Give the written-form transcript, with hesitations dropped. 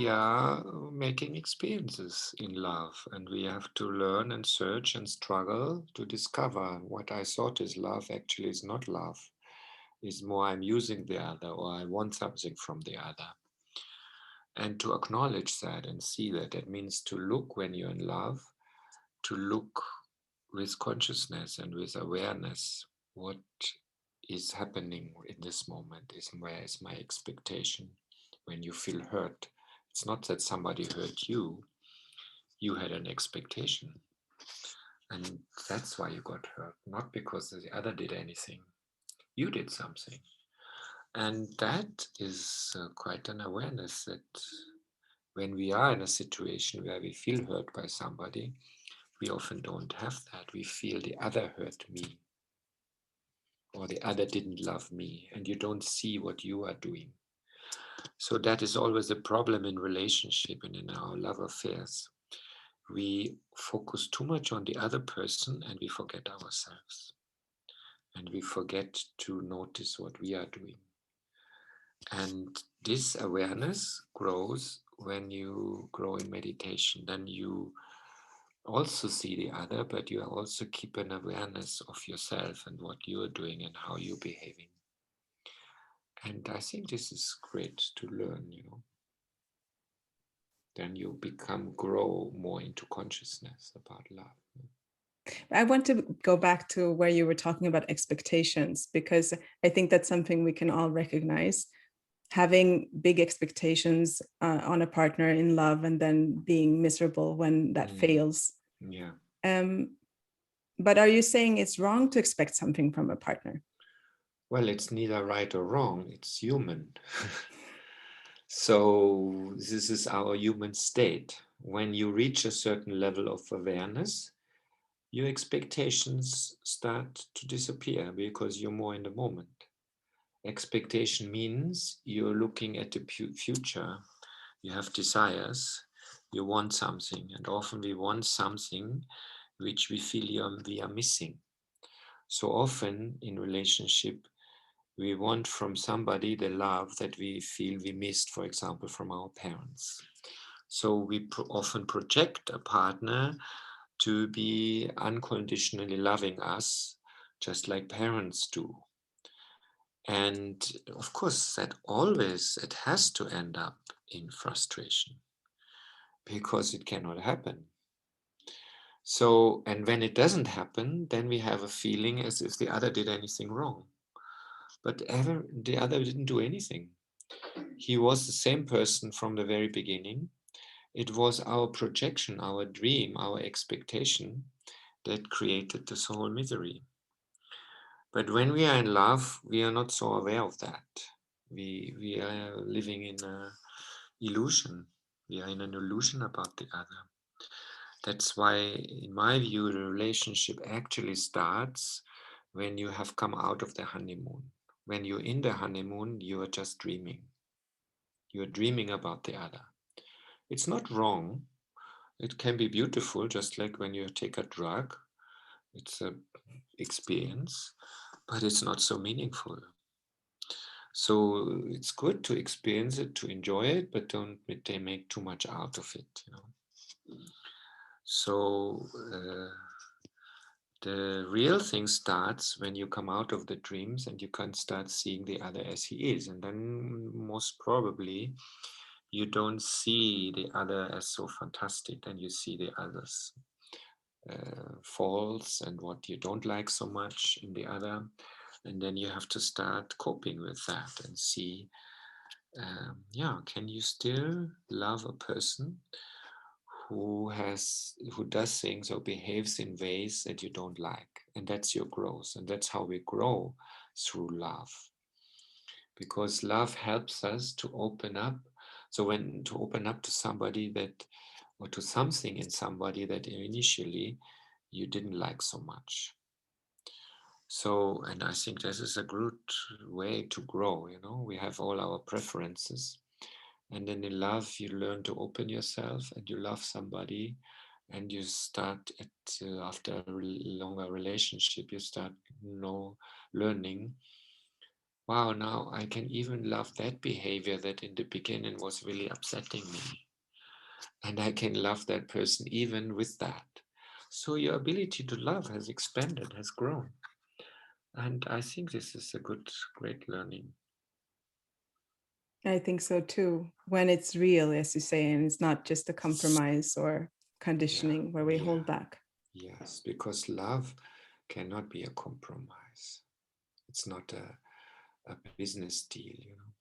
we are making experiences in love, and we have to learn and search and struggle to discover what I thought is love actually is not love. Is more I'm using the other, or I want something from the other. And to acknowledge that and see that, it means to look when you're in love, to look with consciousness and with awareness what is happening in this moment, is where is my expectation. When you feel hurt, it's not that somebody hurt you, you had an expectation, and that's why you got hurt, not because the other did anything, you did something. And that is quite an awareness that when we are in a situation where we feel hurt by somebody, we often don't have that. We feel the other hurt me, or the other didn't love me, and you don't see what you are doing. So that is always a problem in relationship and in our love affairs. We focus too much on the other person and we forget ourselves. And we forget to notice what we are doing. And this awareness grows when you grow in meditation. Then you also see the other, but you also keep an awareness of yourself and what you're doing and how you're behaving. And I think this is great to learn. Then you grow more into consciousness about love. I want to go back to where you were talking about expectations, because I think that's something we can all recognize. Having big expectations on a partner in love and then being miserable when that fails. Yeah. But are you saying it's wrong to expect something from a partner? Well, it's neither right or wrong, it's human. So this is our human state. When you reach a certain level of awareness, your expectations start to disappear because you're more in the moment. Expectation means you're looking at the future, you have desires, you want something, and often we want something which we feel we are missing. So often in relationship, we want from somebody the love that we feel we missed, for example, from our parents. So we often project a partner to be unconditionally loving us, just like parents do. And of course, it has to end up in frustration because it cannot happen. So, and when it doesn't happen, then we have a feeling as if the other did anything wrong. But the other didn't do anything. He was the same person from the very beginning. It was our projection, our dream, our expectation that created this whole misery. But when we are in love, we are not so aware of that. We are living in an illusion. We are in an illusion about the other. That's why, in my view, the relationship actually starts when you have come out of the honeymoon. When you're in the honeymoon, you are just dreaming. You are dreaming about the other. It's not wrong. It can be beautiful, just like when you take a drug. It's an experience, but it's not so meaningful. So it's good to experience it, to enjoy it, but don't they make too much out of it. So the real thing starts when you come out of the dreams and you can start seeing the other as he is. And then most probably you don't see the other as so fantastic, and you see the other's faults and what you don't like so much in the other. And then you have to start coping with that and see, can you still love a person who does things or behaves in ways that you don't like? And that's your growth, and that's how we grow, through love, because love helps us to open up. So when to open up to somebody that, or to something in somebody that initially you didn't like so much. So, and I think this is a good way to grow. We have all our preferences, and then in love you learn to open yourself and you love somebody, and you start after a longer relationship, you start learning wow, now I can even love that behavior that in the beginning was really upsetting me. And I can love that person even with that. So your ability to love has expanded, has grown. And I think this is a great learning. I think so too. When it's real, as you say, and it's not just a compromise or Yeah, conditioning where we yeah, hold back. yes, because love cannot be a compromise. It's not a business deal, you know.